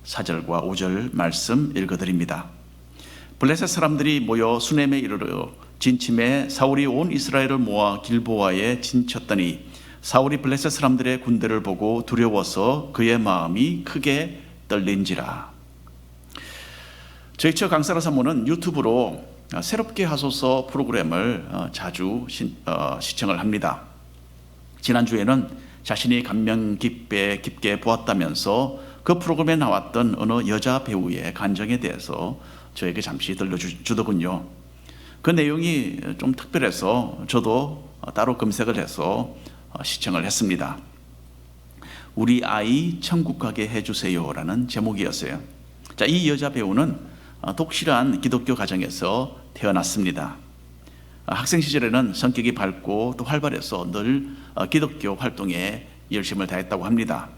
4절과 5절 말씀 읽어드립니다. 블레셋 사람들이 모여 수넴에 이르러 진침에 사울이 온 이스라엘을 모아 길보아에 진쳤더니 사울이 블레셋 사람들의 군대를 보고 두려워서 그의 마음이 크게 떨린지라. 저희 처 강사라 사모는 유튜브로 새롭게 하소서 프로그램을 자주 시청을 합니다. 지난주에는 자신이 감명 깊게 보았다면서 그 프로그램에 나왔던 어느 여자 배우의 간정에 대해서 저에게 잠시 들려주더군요. 그 내용이 좀 특별해서 저도 따로 검색을 해서 시청을 했습니다. 우리 아이 천국 가게 해주세요 라는 제목이었어요. 자, 이 여자 배우는 독실한 기독교 가정에서 태어났습니다. 학생 시절에는 성격이 밝고 또 활발해서 늘 기독교 활동에 열심을 다했다고 합니다.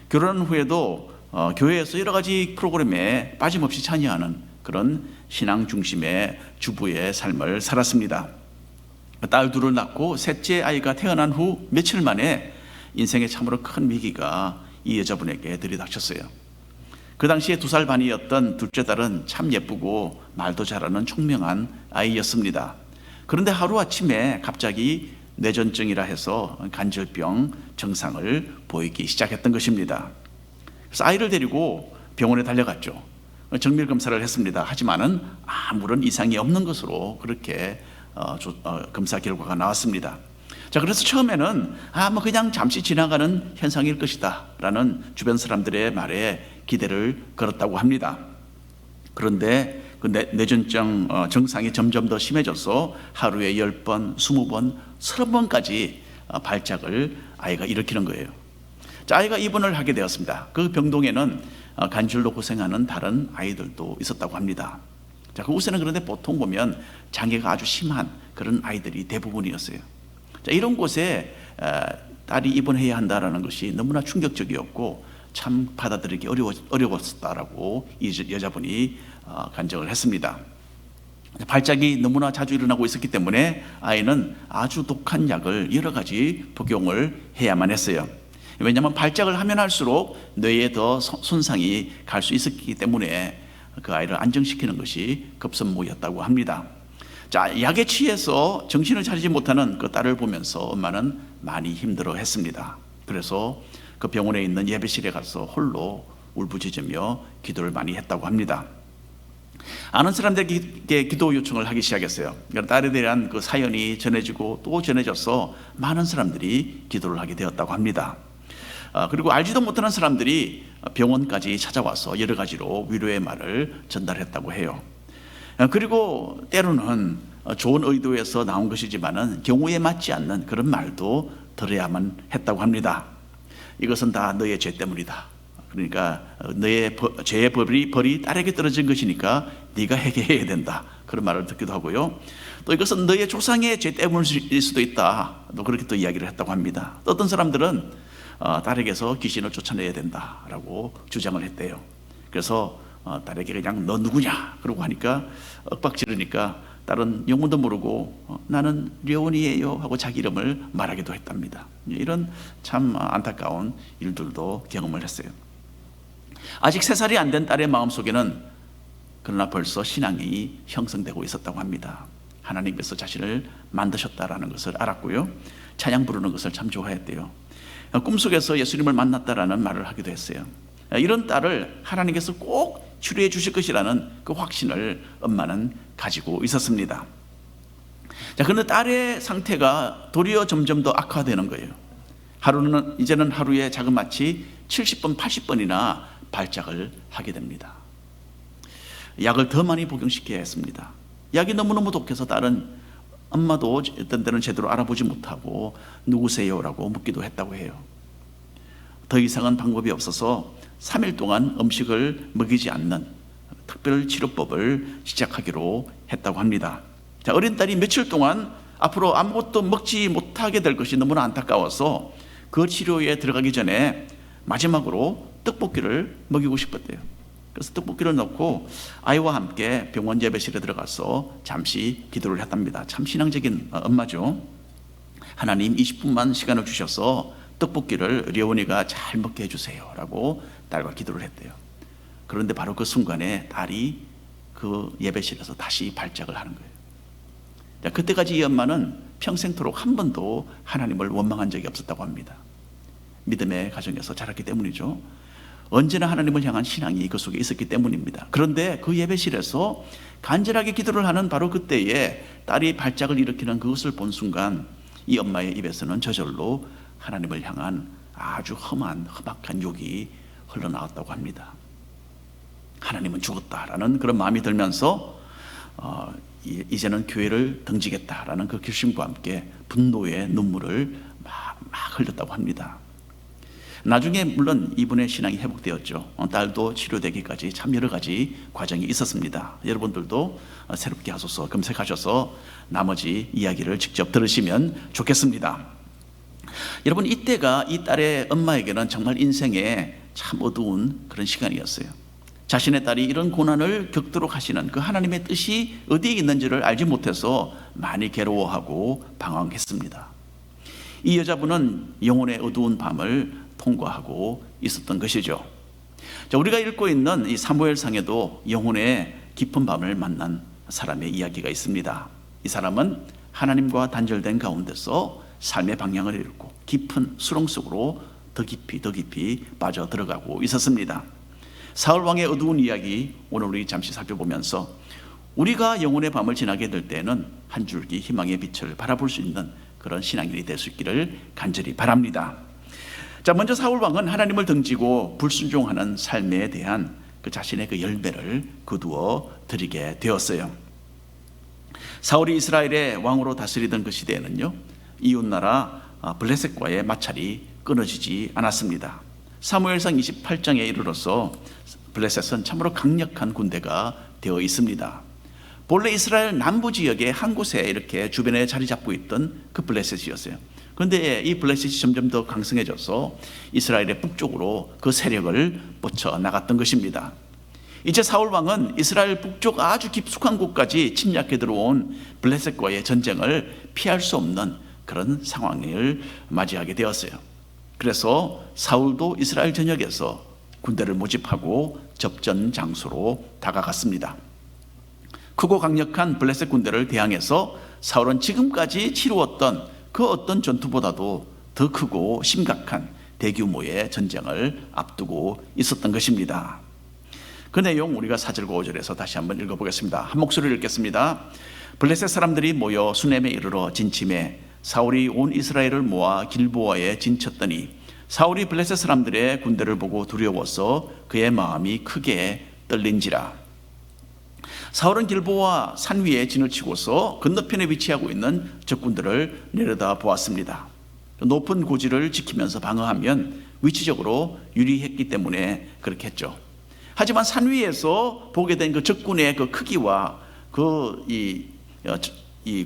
결혼 후에도 교회에서 여러 가지 프로그램에 빠짐없이 참여하는 그런 신앙 중심의 주부의 삶을 살았습니다. 딸 둘을 낳고 셋째 아이가 태어난 후 며칠 만에 인생에 참으로 큰 위기가 이 여자분에게 들이닥쳤어요. 그 당시에 2살 반이었던 둘째 딸은 참 예쁘고 말도 잘하는 총명한 아이였습니다. 그런데 하루아침에 갑자기 뇌전증이라 해서 관절병 증상을 보이기 시작했던 것입니다. 그래서 아이를 데리고 병원에 달려갔죠. 정밀 검사를 했습니다. 하지만은 아무런 이상이 없는 것으로 그렇게 검사 결과가 나왔습니다. 자, 그래서 처음에는 뭐 그냥 잠시 지나가는 현상일 것이다 라는 주변 사람들의 말에 기대를 걸었다고 합니다. 그런데 그 뇌전증 증상이 점점 더 심해져서 하루에 10번, 20번, 30번까지 발작을 아이가 일으키는 거예요. 자, 아이가 입원을 하게 되었습니다. 그 병동에는 관절로 고생하는 다른 아이들도 있었다고 합니다. 자, 그곳에는 그런데 보통 보면 장애가 아주 심한 그런 아이들이 대부분이었어요. 자, 이런 곳에 딸이 입원해야 한다는 것이 너무나 충격적이었고 참 받아들이기 어려웠다라고 이 여자분이 간증을 했습니다. 발작이 너무나 자주 일어나고 있었기 때문에 아이는 아주 독한 약을 여러 가지 복용을 해야만 했어요. 왜냐하면 발작을 하면 할수록 뇌에 더 손상이 갈 수 있었기 때문에 그 아이를 안정시키는 것이 급선무였다고 합니다. 자, 약에 취해서 정신을 차리지 못하는 그 딸을 보면서 엄마는 많이 힘들어했습니다. 그래서 그 병원에 있는 예배실에 가서 홀로 울부짖으며 기도를 많이 했다고 합니다. 아는 사람들에게 기도 요청을 하기 시작했어요. 딸에 대한 그 사연이 전해지고 또 전해져서 많은 사람들이 기도를 하게 되었다고 합니다. 그리고 알지도 못하는 사람들이 병원까지 찾아와서 여러 가지로 위로의 말을 전달했다고 해요. 그리고 때로는 좋은 의도에서 나온 것이지만은 경우에 맞지 않는 그런 말도 들어야만 했다고 합니다. 이것은 다 너의 죄 때문이다. 그러니까 너의 죄의 벌이 딸에게 떨어진 것이니까 네가 해결해야 된다. 그런 말을 듣기도 하고요. 또 이것은 너의 조상의 죄 때문일 수도 있다. 또 그렇게 또 이야기를 했다고 합니다. 또 어떤 사람들은 딸에게서 귀신을 쫓아내야 된다라고 주장을 했대요. 그래서 딸에게 그냥 너 누구냐 그러고 하니까 윽박지르니까 딸은 영문도 모르고 나는 려원이에요 하고 자기 이름을 말하기도 했답니다. 이런 참 안타까운 일들도 경험을 했어요. 아직 3살이 안 된 딸의 마음속에는 그러나 벌써 신앙이 형성되고 있었다고 합니다. 하나님께서 자신을 만드셨다라는 것을 알았고요. 찬양 부르는 것을 참 좋아했대요. 꿈속에서 예수님을 만났다라는 말을 하기도 했어요. 이런 딸을 하나님께서 꼭 치료해 주실 것이라는 그 확신을 엄마는 가지고 있었습니다. 자, 그런데 딸의 상태가 도리어 점점 더 악화되는 거예요. 이제는 하루에 자그마치 70번, 80번이나 발작을 하게 됩니다. 약을 더 많이 복용시켜야 했습니다. 약이 너무너무 독해서 딸은 엄마도 어떤 때는 제대로 알아보지 못하고 누구세요라고 묻기도 했다고 해요. 더 이상은 방법이 없어서 3일 동안 음식을 먹이지 않는 특별 치료법을 시작하기로 했다고 합니다. 자, 어린 딸이 며칠 동안 앞으로 아무것도 먹지 못하게 될 것이 너무나 안타까워서 그 치료에 들어가기 전에 마지막으로 떡볶이를 먹이고 싶었대요. 그래서 떡볶이를 넣고 아이와 함께 병원 예배실에 들어가서 잠시 기도를 했답니다. 참 신앙적인 엄마죠. 하나님 20분만 시간을 주셔서 떡볶이를 려원이가 잘 먹게 해주세요 라고 딸과 기도를 했대요. 그런데 바로 그 순간에 딸이 그 예배실에서 다시 발작을 하는 거예요. 자, 그때까지 이 엄마는 평생토록 한 번도 하나님을 원망한 적이 없었다고 합니다. 믿음의 가정에서 자랐기 때문이죠. 언제나 하나님을 향한 신앙이 그 속에 있었기 때문입니다. 그런데 그 예배실에서 간절하게 기도를 하는 바로 그때에 딸이 발작을 일으키는 그것을 본 순간 이 엄마의 입에서는 저절로 하나님을 향한 아주 험악한 욕이 흘러나왔다고 합니다. 하나님은 죽었다라는 그런 마음이 들면서 이제는 교회를 등지겠다라는 그 결심과 함께 분노의 눈물을 막 흘렸다고 합니다. 나중에 물론 이분의 신앙이 회복되었죠. 딸도 치료되기까지 참 여러 가지 과정이 있었습니다. 여러분들도 새롭게 하소서 검색하셔서 나머지 이야기를 직접 들으시면 좋겠습니다. 여러분, 이때가 이 딸의 엄마에게는 정말 인생의 참 어두운 그런 시간이었어요. 자신의 딸이 이런 고난을 겪도록 하시는 그 하나님의 뜻이 어디에 있는지를 알지 못해서 많이 괴로워하고 방황했습니다. 이 여자분은 영혼의 어두운 밤을 통과하고 있었던 것이죠. 자, 우리가 읽고 있는 이 사무엘상에도 영혼의 깊은 밤을 만난 사람의 이야기가 있습니다. 이 사람은 하나님과 단절된 가운데서 삶의 방향을 잃고 깊은 수렁 속으로 더 깊이 빠져 들어가고 있었습니다. 사울 왕의 어두운 이야기 오늘 우리 잠시 살펴보면서 우리가 영혼의 밤을 지나게 될 때는 한 줄기 희망의 빛을 바라볼 수 있는 그런 신앙인이 될 수 있기를 간절히 바랍니다. 자, 먼저 사울 왕은 하나님을 등지고 불순종하는 삶에 대한 그 자신의 그 열매를 거두어 드리게 되었어요. 사울이 이스라엘의 왕으로 다스리던 그 시대에는요, 이웃나라 블레셋과의 마찰이 끊어지지 않았습니다. 사무엘상 28장에 이르러서 블레셋은 참으로 강력한 군대가 되어 있습니다. 본래 이스라엘 남부 지역의 한 곳에 이렇게 주변에 자리 잡고 있던 그 블레셋이었어요. 그런데 이 블레셋이 점점 더 강성해져서 이스라엘의 북쪽으로 그 세력을 뻗쳐 나갔던 것입니다. 이제 사울 왕은 이스라엘 북쪽 아주 깊숙한 곳까지 침략해 들어온 블레셋과의 전쟁을 피할 수 없는 그런 상황을 맞이하게 되었어요. 그래서 사울도 이스라엘 전역에서 군대를 모집하고 접전 장소로 다가갔습니다. 크고 강력한 블레셋 군대를 대항해서 사울은 지금까지 치루었던 그 어떤 전투보다도 더 크고 심각한 대규모의 전쟁을 앞두고 있었던 것입니다. 그 내용 우리가 4절과 5절에서 다시 한번 읽어보겠습니다. 한 목소리를 읽겠습니다. 블레셋 사람들이 모여 수넴에 이르러 진침해 사울이 온 이스라엘을 모아 길보아에 진쳤더니 사울이 블레셋 사람들의 군대를 보고 두려워서 그의 마음이 크게 떨린지라. 사울은 길보아 산 위에 진을 치고서 건너편에 위치하고 있는 적군들을 내려다 보았습니다. 높은 고지를 지키면서 방어하면 위치적으로 유리했기 때문에 그렇게 했죠. 하지만 산 위에서 보게 된 그 적군의 그 크기와 이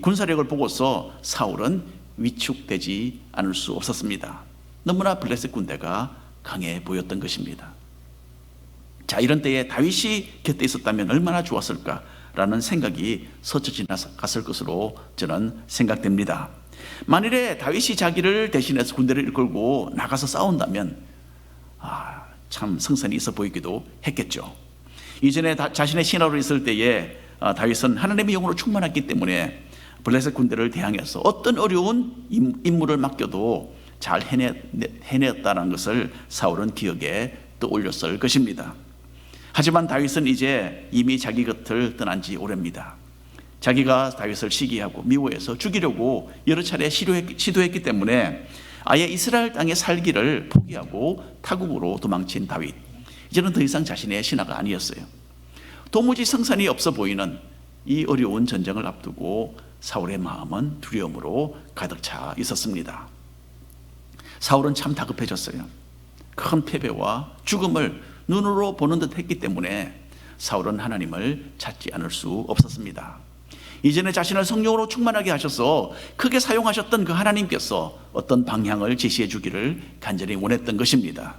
군사력을 보고서 사울은 위축되지 않을 수 없었습니다. 너무나 블레셋 군대가 강해 보였던 것입니다. 자, 이런 때에 다윗이 곁에 있었다면 얼마나 좋았을까라는 생각이 스쳐 지나갔을 것으로 저는 생각됩니다. 만일에 다윗이 자기를 대신해서 군대를 이끌고 나가서 싸운다면 참 성선이 있어 보이기도 했겠죠. 이전에 자신의 신하로 있을 때에 다윗은 하나님의 영으로 충만했기 때문에 블레셋 군대를 대항해서 어떤 어려운 임무를 맡겨도 잘 해냈다는 것을 사울은 기억에 떠올렸을 것입니다. 하지만 다윗은 이제 이미 자기 곁을 떠난 지 오래입니다. 자기가 다윗을 시기하고 미워해서 죽이려고 여러 차례 시도했기 때문에 아예 이스라엘 땅에 살기를 포기하고 타국으로 도망친 다윗. 이제는 더 이상 자신의 신하가 아니었어요. 도무지 성산이 없어 보이는 이 어려운 전쟁을 앞두고 사울의 마음은 두려움으로 가득 차 있었습니다. 사울은 참 다급해졌어요. 큰 패배와 죽음을 눈으로 보는 듯 했기 때문에 사울은 하나님을 찾지 않을 수 없었습니다. 이전에 자신을 성령으로 충만하게 하셔서 크게 사용하셨던 그 하나님께서 어떤 방향을 제시해 주기를 간절히 원했던 것입니다.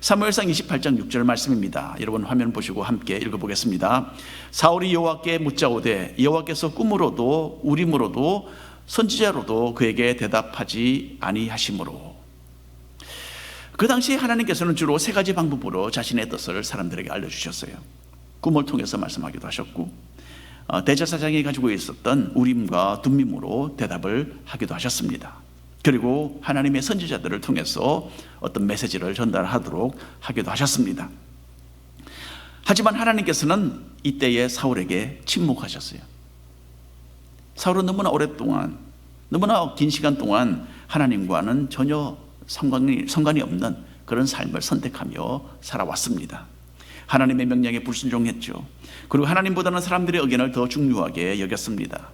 사무엘상 28장 6절 말씀입니다. 여러분 화면 보시고 함께 읽어보겠습니다. 사울이 여호와께 묻자오되 여호와께서 꿈으로도 우림으로도 선지자로도 그에게 대답하지 아니하시므로. 그 당시에 하나님께서는 주로 세 가지 방법으로 자신의 뜻을 사람들에게 알려주셨어요. 꿈을 통해서 말씀하기도 하셨고, 대제사장이 가지고 있었던 우림과 둠밈으로 대답을 하기도 하셨습니다. 그리고 하나님의 선지자들을 통해서 어떤 메시지를 전달하도록 하기도 하셨습니다. 하지만 하나님께서는 이때에 사울에게 침묵하셨어요. 사울은 너무나 오랫동안, 너무나 긴 시간 동안 하나님과는 전혀 상관이 없는 그런 삶을 선택하며 살아왔습니다. 하나님의 명령에 불순종했죠. 그리고 하나님보다는 사람들의 의견을 더 중요하게 여겼습니다.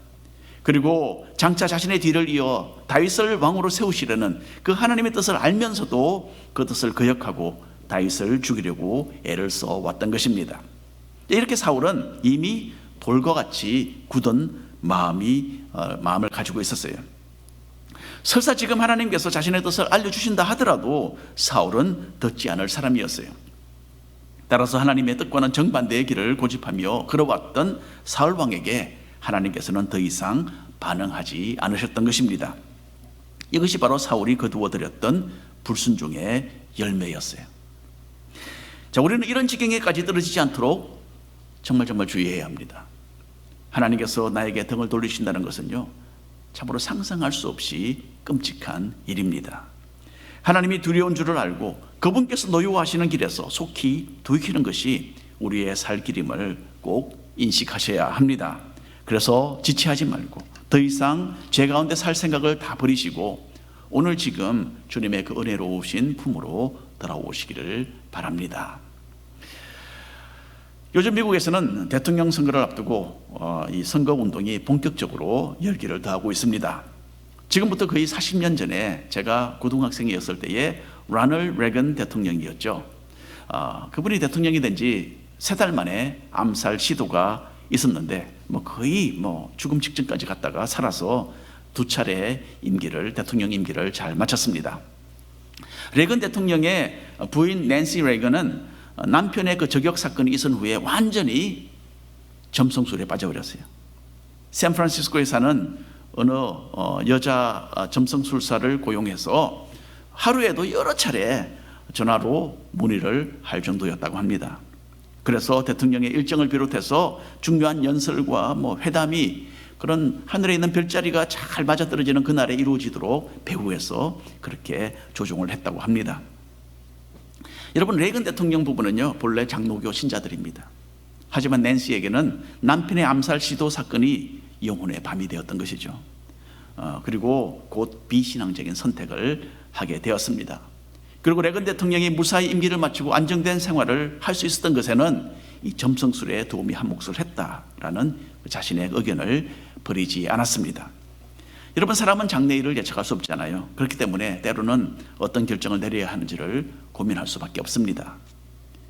그리고 장차 자신의 뒤를 이어 다윗을 왕으로 세우시려는 그 하나님의 뜻을 알면서도 그 뜻을 거역하고 다윗을 죽이려고 애를 써왔던 것입니다. 이렇게 사울은 이미 돌과 같이 굳은 마음을 가지고 있었어요. 설사 지금 하나님께서 자신의 뜻을 알려주신다 하더라도 사울은 듣지 않을 사람이었어요. 따라서 하나님의 뜻과는 정반대의 길을 고집하며 걸어왔던 사울 왕에게 하나님께서는 더 이상 반응하지 않으셨던 것입니다. 이것이 바로 사울이 거두어들였던 불순종의 열매였어요. 자, 우리는 이런 지경에까지 떨어지지 않도록 정말 주의해야 합니다. 하나님께서 나에게 등을 돌리신다는 것은요, 참으로 상상할 수 없이 끔찍한 일입니다. 하나님이 두려운 줄을 알고 그분께서 노여워하시는 길에서 속히 돌이키는 것이 우리의 살 길임을 꼭 인식하셔야 합니다. 그래서 지체하지 말고 더 이상 죄 가운데 살 생각을 다 버리시고 오늘 지금 주님의 그 은혜로우신 품으로 돌아오시기를 바랍니다. 요즘 미국에서는 대통령 선거를 앞두고 이 선거 운동이 본격적으로 열기를 더하고 있습니다. 지금부터 거의 40년 전에 제가 고등학생이었을 때에 라널드 레건 대통령이었죠. 그분이 대통령이 된 지 3달 만에 암살 시도가 있었는데 거의 죽음 직전까지 갔다가 살아서 2차례 대통령 임기를 잘 마쳤습니다. 레건 대통령의 부인 낸시 레건은 남편의 그 저격 사건이 있은 후에 완전히 점성술에 빠져버렸어요. 샌프란시스코에 사는 어느 여자 점성술사를 고용해서 하루에도 여러 차례 전화로 문의를 할 정도였다고 합니다. 그래서 대통령의 일정을 비롯해서 중요한 연설과 회담이 그런 하늘에 있는 별자리가 잘 맞아떨어지는 그날에 이루어지도록 배후에서 그렇게 조종을 했다고 합니다. 여러분, 레이건 대통령 부부는요 본래 장로교 신자들입니다. 하지만 낸시에게는 남편의 암살 시도 사건이 영혼의 밤이 되었던 것이죠. 그리고 곧 비신앙적인 선택을 하게 되었습니다. 그리고 레건 대통령이 무사히 임기를 마치고 안정된 생활을 할 수 있었던 것에는 이 점성술에 도움이 한 몫을 했다라는 자신의 의견을 버리지 않았습니다. 여러분, 사람은 장래일을 예측할 수 없잖아요. 그렇기 때문에 때로는 어떤 결정을 내려야 하는지를 고민할 수밖에 없습니다.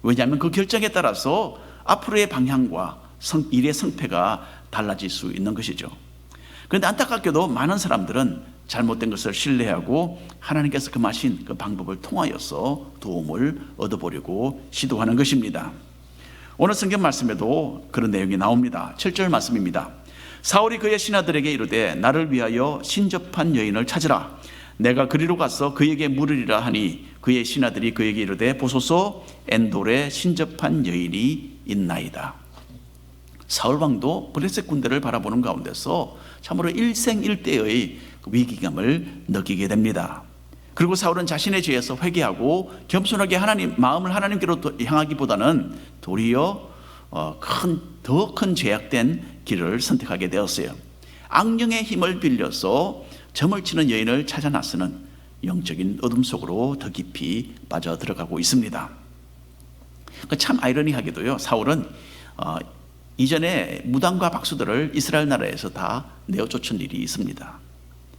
왜냐하면 그 결정에 따라서 앞으로의 방향과 일의 성패가 달라질 수 있는 것이죠. 그런데 안타깝게도 많은 사람들은 잘못된 것을 신뢰하고 하나님께서 금하신 그 방법을 통하여서 도움을 얻어보려고 시도하는 것입니다. 오늘 성경 말씀에도 그런 내용이 나옵니다. 7절 말씀입니다. 사울이 그의 신하들에게 이르되 나를 위하여 신접한 여인을 찾으라. 내가 그리로 가서 그에게 물으리라 하니 그의 신하들이 그에게 이르되 보소서 엔돌에 신접한 여인이 있나이다. 사울 왕도 블레셋 군대를 바라보는 가운데서 참으로 일생일대의 위기감을 느끼게 됩니다. 그리고 사울은 자신의 죄에서 회개하고 겸손하게 마음을 하나님께로 향하기보다는 도리어 더 큰 죄악된 길을 선택하게 되었어요. 악령의 힘을 빌려서 점을 치는 여인을 찾아 나서는 영적인 어둠 속으로 더 깊이 빠져 들어가고 있습니다. 참 아이러니하게도요, 사울은 이전에 무당과 박수들을 이스라엘 나라에서 다 내어 쫓은 일이 있습니다.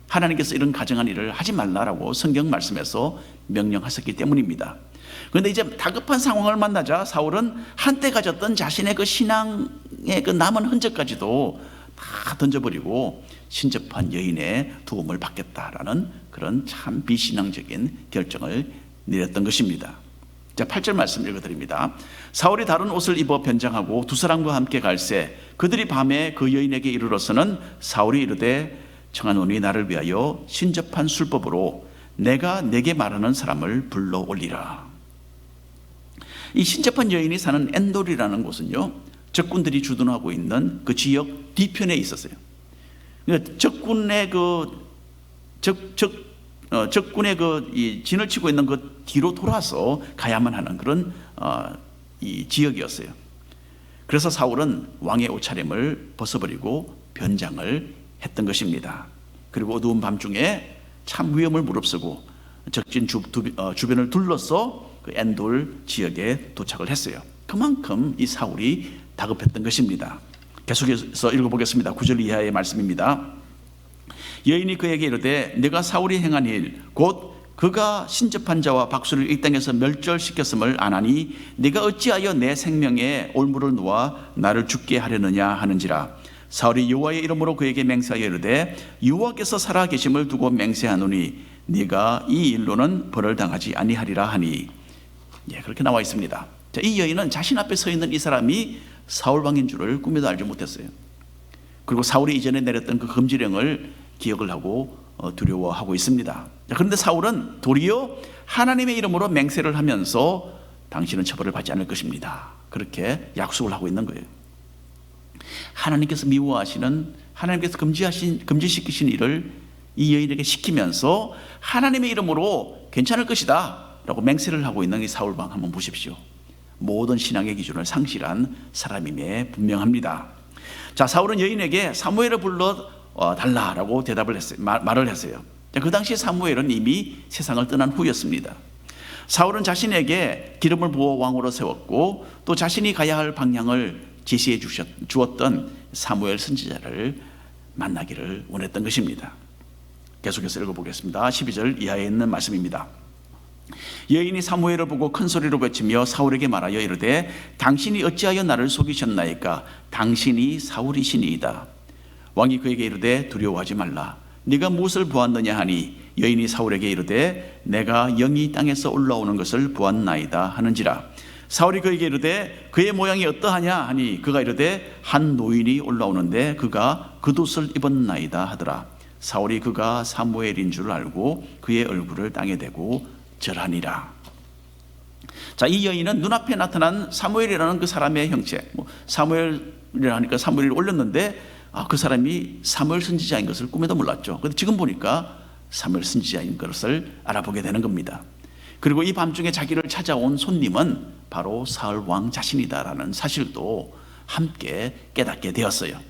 하나님께서 이런 가증한 일을 하지 말라라고 성경 말씀에서 명령하셨기 때문입니다. 그런데 이제 다급한 상황을 만나자 사울은 한때 가졌던 자신의 그 신앙의 그 남은 흔적까지도 다 던져버리고 신접한 여인의 도움을 받겠다라는 그런 참 비신앙적인 결정을 내렸던 것입니다. 자, 8절 말씀 읽어드립니다. 사울이 다른 옷을 입어 변장하고 두 사람과 함께 갈새 그들이 밤에 그 여인에게 이르러서는 사울이 이르되 청하노니 나를 위하여 신접한 술법으로 내가 내게 말하는 사람을 불러 올리라. 이 신접한 여인이 사는 엔돌이라는 곳은요, 적군들이 주둔하고 있는 그 지역 뒤편에 있었어요. 그러니까 적군의 이 진을 치고 있는 그 뒤로 돌아서 가야만 하는 그런 이 지역이었어요. 그래서 사울은 왕의 옷차림을 벗어버리고 변장을 했던 것입니다. 그리고 어두운 밤중에 참 위험을 무릅쓰고 적진 주변을 둘러서 그 엔돌 지역에 도착을 했어요. 그만큼 이 사울이 다급했던 것입니다. 계속해서 읽어보겠습니다. 9절 이하의 말씀입니다. 여인이 그에게 이르되 내가 사울이 행한 일 곧 그가 신접한 자와 박수를 이 땅에서 멸절시켰음을 아나니 네가 어찌하여 내 생명에 올무를 놓아 나를 죽게 하려느냐 하는지라. 사울이 여호와의 이름으로 그에게 맹세하여 이르되 여호와께서 살아계심을 두고 맹세하노니 네가 이 일로는 벌을 당하지 아니하리라 하니. 그렇게 나와 있습니다. 자, 이 여인은 자신 앞에 서 있는 이 사람이 사울 왕인 줄을 꿈에도 알지 못했어요. 그리고 사울이 이전에 내렸던 그 금지령을 기억을 하고 두려워하고 있습니다. 그런데 사울은 도리어 하나님의 이름으로 맹세를 하면서 당신은 처벌을 받지 않을 것입니다, 그렇게 약속을 하고 있는 거예요. 하나님께서 미워하시는, 하나님께서 금지시키신 일을 이 여인에게 시키면서 하나님의 이름으로 괜찮을 것이다 라고 맹세를 하고 있는 이 사울 왕 한번 보십시오. 모든 신앙의 기준을 상실한 사람임에 분명합니다. 자, 사울은 여인에게 사무엘을 불러 달라라고 대답을 했어요. 말을 했어요. 그 당시 사무엘은 이미 세상을 떠난 후였습니다. 사울은 자신에게 기름을 부어 왕으로 세웠고 또 자신이 가야 할 방향을 제시해 주었던 사무엘 선지자를 만나기를 원했던 것입니다. 계속해서 읽어보겠습니다. 12절 이하에 있는 말씀입니다. 여인이 사무엘을 보고 큰 소리로 외치며 사울에게 말하여 이르되 당신이 어찌하여 나를 속이셨나이까? 당신이 사울이시니이다. 왕이 그에게 이르되 두려워하지 말라. 네가 무엇을 보았느냐 하니 여인이 사울에게 이르되 내가 영이 땅에서 올라오는 것을 보았나이다 하는지라. 사울이 그에게 이르되 그의 모양이 어떠하냐 하니 그가 이르되 한 노인이 올라오는데 그가 겉옷을 입었나이다 하더라. 사울이 그가 사무엘인 줄 알고 그의 얼굴을 땅에 대고 절하니라. 자, 이 여인은 눈앞에 나타난 사무엘이라는 그 사람의 형체, 사무엘이라니까 사무엘이 올렸는데 그 사람이 사무엘 선지자인 것을 꿈에도 몰랐죠. 그런데 지금 보니까 사무엘 선지자인 것을 알아보게 되는 겁니다. 그리고 이 밤중에 자기를 찾아온 손님은 바로 사울 왕 자신이다라는 사실도 함께 깨닫게 되었어요.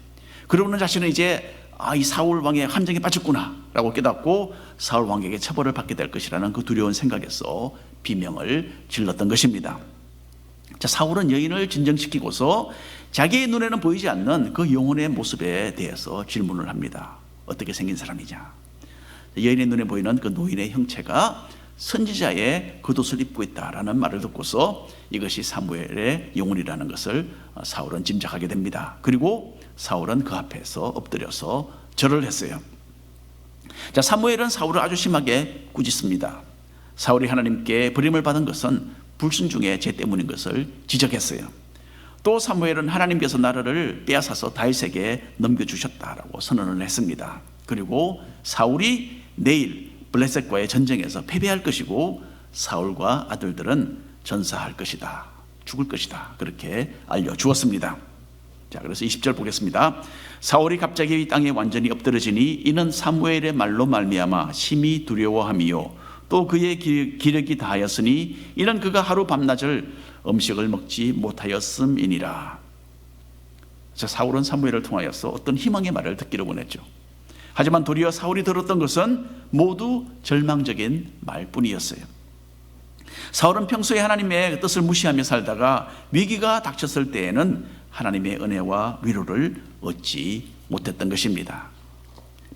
그러고는 자신은 이제 이 사울 왕의 함정에 빠졌구나 라고 깨닫고 사울 왕에게 처벌을 받게 될 것이라는 그 두려운 생각에서 비명을 질렀던 것입니다. 자, 사울은 여인을 진정시키고서 자기의 눈에는 보이지 않는 그 영혼의 모습에 대해서 질문을 합니다. 어떻게 생긴 사람이냐? 여인의 눈에 보이는 그 노인의 형체가 선지자의 겉옷을 입고 있다라는 말을 듣고서 이것이 사무엘의 영혼이라는 것을 사울은 짐작하게 됩니다. 그리고 사울은 그 앞에서 엎드려서 절을 했어요. 자, 사무엘은 사울을 아주 심하게 꾸짖습니다. 사울이 하나님께 버림을 받은 것은 불순종의 죄 때문인 것을 지적했어요. 또 사무엘은 하나님께서 나라를 빼앗아서 다윗에게 넘겨주셨다라고 선언을 했습니다. 그리고 사울이 내일 블레셋과의 전쟁에서 패배할 것이고 사울과 아들들은 전사할 것이다, 죽을 것이다, 그렇게 알려주었습니다. 자, 그래서 20절 보겠습니다. 사울이 갑자기 이 땅에 완전히 엎드러지니 이는 사무엘의 말로 말미암아 심히 두려워함이요 또 그의 기력이 다하였으니 이는 그가 하루 밤낮을 음식을 먹지 못하였음이니라. 자, 사울은 사무엘을 통하여서 어떤 희망의 말을 듣기를 원했죠. 하지만 도리어 사울이 들었던 것은 모두 절망적인 말뿐이었어요. 사울은 평소에 하나님의 뜻을 무시하며 살다가 위기가 닥쳤을 때에는 하나님의 은혜와 위로를 얻지 못했던 것입니다.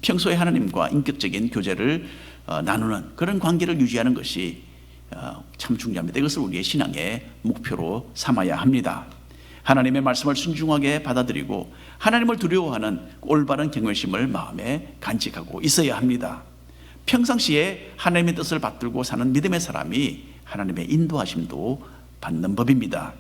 평소에 하나님과 인격적인 교제를 나누는 그런 관계를 유지하는 것이 참 중요합니다. 이것을 우리의 신앙의 목표로 삼아야 합니다. 하나님의 말씀을 순종하게 받아들이고 하나님을 두려워하는 올바른 경외심을 마음에 간직하고 있어야 합니다. 평상시에 하나님의 뜻을 받들고 사는 믿음의 사람이 하나님의 인도하심도 받는 법입니다.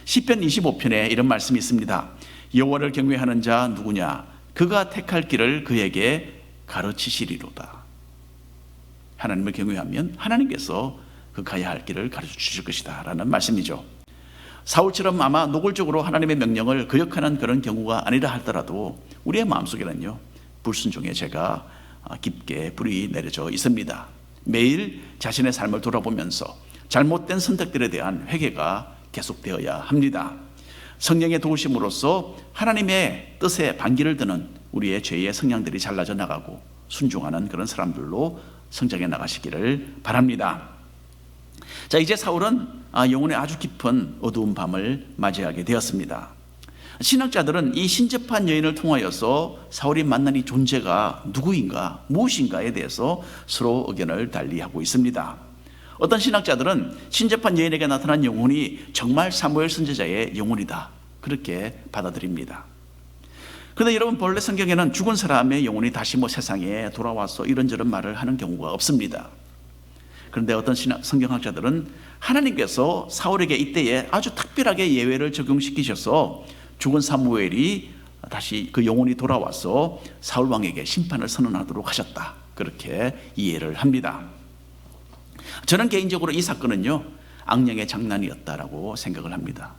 시편 25편에 이런 말씀이 있습니다. 여호와를 경외하는 자 누구냐? 그가 택할 길을 그에게 가르치시리로다. 하나님을 경외하면 하나님께서 그 가야 할 길을 가르쳐 주실 것이다 라는 말씀이죠. 사울처럼 아마 노골적으로 하나님의 명령을 거역하는 그런 경우가 아니라 하더라도 우리의 마음속에는요, 불순종의 죄가 깊게 뿌리 내려져 있습니다. 매일 자신의 삶을 돌아보면서 잘못된 선택들에 대한 회개가 계속되어야 합니다. 성령의 도우심으로써 하나님의 뜻에 반기를 드는 우리의 죄의 성향들이 잘라져 나가고 순종하는 그런 사람들로 성장해 나가시기를 바랍니다. 자, 이제 사울은 영혼의 아주 깊은 어두운 밤을 맞이하게 되었습니다. 신학자들은 이 신접한 여인을 통하여서 사울이 만난 이 존재가 누구인가, 무엇인가에 대해서 서로 의견을 달리하고 있습니다. 어떤 신학자들은 신접한 여인에게 나타난 영혼이 정말 사무엘 선지자의 영혼이다, 그렇게 받아들입니다. 그런데 여러분, 본래 성경에는 죽은 사람의 영혼이 다시 세상에 돌아와서 이런저런 말을 하는 경우가 없습니다. 그런데 어떤 성경학자들은 하나님께서 사울에게 이때에 아주 특별하게 예외를 적용시키셔서 죽은 사무엘이 다시 그 영혼이 돌아와서 사울 왕에게 심판을 선언하도록 하셨다, 그렇게 이해를 합니다. 저는 개인적으로 이 사건은요, 악령의 장난이었다라고 생각을 합니다.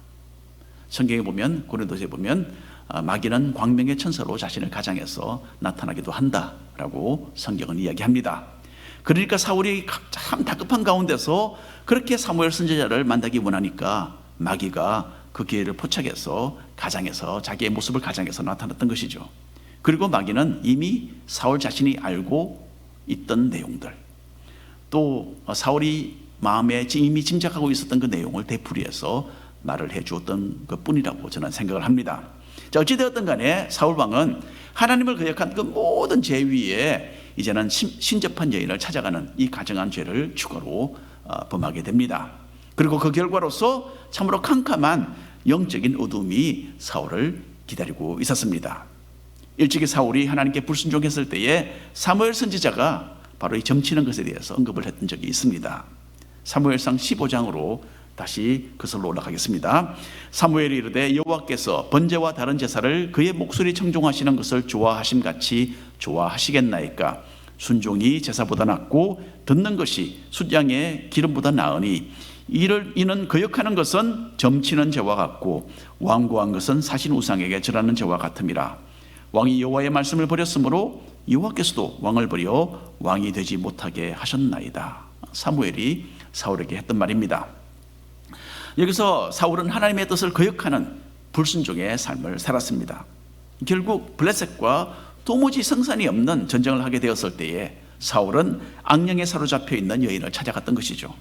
성경에 보면, 고린도서에 보면 마귀는 광명의 천사로 자신을 가장해서 나타나기도 한다라고 성경은 이야기합니다. 그러니까 사울이 참 다급한 가운데서 그렇게 사무엘 선지자를 만나기 원하니까 마귀가 그 기회를 포착해서 가장해서 자기의 모습을 가장해서 나타났던 것이죠. 그리고 마귀는 이미 사울 자신이 알고 있던 내용들, 또 사울이 마음에 이미 짐작하고 있었던 그 내용을 되풀이해서 말을 해주었던 것 뿐이라고 저는 생각을 합니다. 자, 어찌되었든 간에 사울 왕은 하나님을 거역한 그 모든 죄 위에 이제는 신접한 여인을 찾아가는 이 가증한 죄를 추가로 범하게 됩니다. 그리고 그 결과로서 참으로 캄캄한 영적인 어둠이 사울을 기다리고 있었습니다. 일찍이 사울이 하나님께 불순종했을 때에 사무엘 선지자가 바로 이 점치는 것에 대해서 언급을 했던 적이 있습니다. 사무엘상 15장으로 다시 그것으로 올라가겠습니다. 사무엘이 이르되 여호와께서 번제와 다른 제사를 그의 목소리 청종하시는 것을 좋아하심같이 좋아하시겠나이까. 순종이 제사보다 낫고 듣는 것이 숫양의 기름보다 나으니 이는 거역하는 것은 점치는 죄와 같고 완고한 것은 사신 우상에게 절하는 죄와 같음이라. 왕이 여호와의 말씀을 버렸으므로 여호와께서도 왕을 버려 왕이 되지 못하게 하셨나이다. 사무엘이 사울에게 했던 말입니다. 여기서 사울은 하나님의 뜻을 거역하는 불순종의 삶을 살았습니다. 결국 블레셋과 도무지 성산이 없는 전쟁을 하게 되었을 때에 사울은 악령에 사로잡혀 있는 여인을 찾아갔던 것이죠.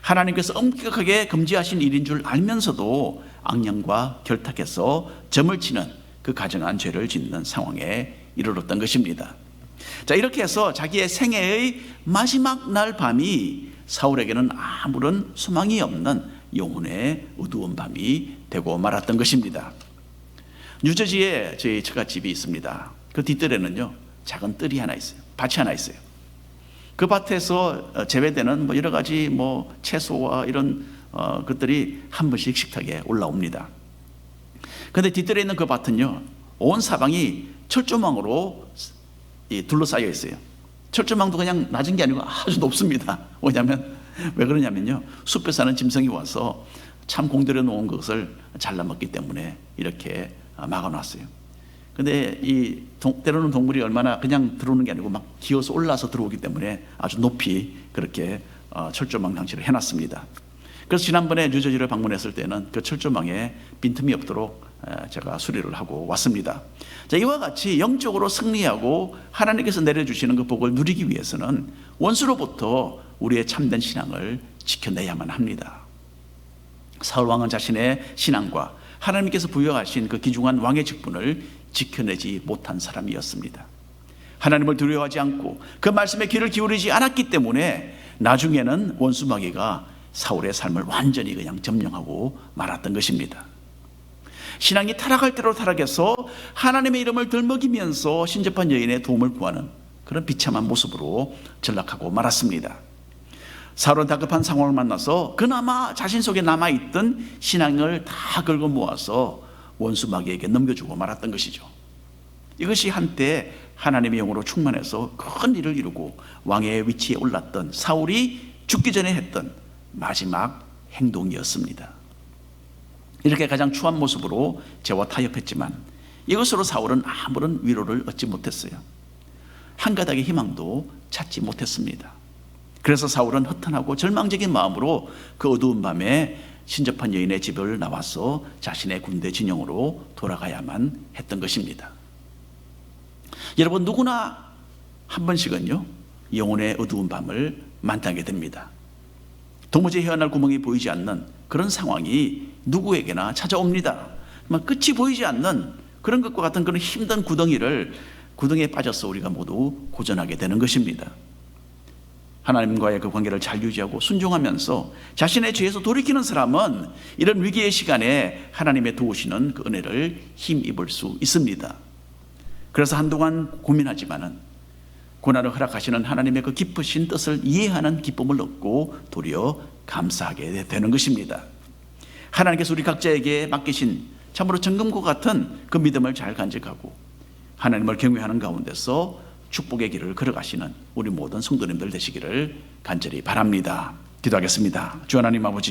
하나님께서 엄격하게 금지하신 일인 줄 알면서도 악령과 결탁해서 점을 치는 그 가증한 죄를 짓는 상황에 이르렀던 것입니다. 자, 이렇게 해서 자기의 생애의 마지막 날 밤이 사울에게는 아무런 소망이 없는 영혼의 어두운 밤이 되고 말았던 것입니다. 뉴저지에 저희 처갓집이 있습니다. 그 뒷뜰에는요, 작은 뜰이 하나 있어요. 밭이 하나 있어요. 그 밭에서 재배되는 여러 가지 채소와 이런 것들이 한 번씩 식탁에 올라옵니다. 그런데 뒷뜰에 있는 그 밭은요, 온 사방이 철조망으로 둘러싸여 있어요. 철조망도 그냥 낮은 게 아니고 아주 높습니다. 왜 그러냐면요, 숲에 사는 짐승이 와서 참 공들여 놓은 것을 잘라먹기 때문에 이렇게 막아놨어요. 근데 때로는 동물이 얼마나 그냥 들어오는 게 아니고 막 기어서 올라서 들어오기 때문에 아주 높이 그렇게 철조망 장치를 해놨습니다. 그래서 지난번에 뉴저지를 방문했을 때는 그 철조망에 빈틈이 없도록 제가 수리를 하고 왔습니다. 자, 이와 같이 영적으로 승리하고 하나님께서 내려주시는 그 복을 누리기 위해서는 원수로부터 우리의 참된 신앙을 지켜내야만 합니다. 사울 왕은 자신의 신앙과 하나님께서 부여하신 그 귀중한 왕의 직분을 지켜내지 못한 사람이었습니다. 하나님을 두려워하지 않고 그 말씀에 귀를 기울이지 않았기 때문에 나중에는 원수 마귀가 사울의 삶을 완전히 그냥 점령하고 말았던 것입니다. 신앙이 타락할 대로 타락해서 하나님의 이름을 덜먹이면서 신접한 여인의 도움을 구하는 그런 비참한 모습으로 전락하고 말았습니다. 사울은 다급한 상황을 만나서 그나마 자신 속에 남아있던 신앙을 다 긁어 모아서 원수 마귀에게 넘겨주고 말았던 것이죠. 이것이 한때 하나님의 영으로 충만해서 큰 일을 이루고 왕의 위치에 올랐던 사울이 죽기 전에 했던 마지막 행동이었습니다. 이렇게 가장 추한 모습으로 저와 타협했지만 이것으로 사울은 아무런 위로를 얻지 못했어요. 한 가닥의 희망도 찾지 못했습니다. 그래서 사울은 허탄하고 절망적인 마음으로 그 어두운 밤에 신접한 여인의 집을 나와서 자신의 군대 진영으로 돌아가야만 했던 것입니다. 여러분, 누구나 한 번씩은요, 영혼의 어두운 밤을 만나게 됩니다. 도무지 헤어날 구멍이 보이지 않는 그런 상황이 누구에게나 찾아옵니다. 끝이 보이지 않는 그런 것과 같은 그런 힘든 구덩이에 빠져서 우리가 모두 고전하게 되는 것입니다. 하나님과의 그 관계를 잘 유지하고 순종하면서 자신의 죄에서 돌이키는 사람은 이런 위기의 시간에 하나님의 도우시는 그 은혜를 힘입을 수 있습니다. 그래서 한동안 고민하지만은 고난을 허락하시는 하나님의 그 깊으신 뜻을 이해하는 기쁨을 얻고 도리어 감사하게 되는 것입니다. 하나님께서 우리 각자에게 맡기신 참으로 정금과 같은 그 믿음을 잘 간직하고 하나님을 경외하는 가운데서 축복의 길을 걸어가시는 우리 모든 성도님들 되시기를 간절히 바랍니다. 기도하겠습니다. 주 하나님 아버지,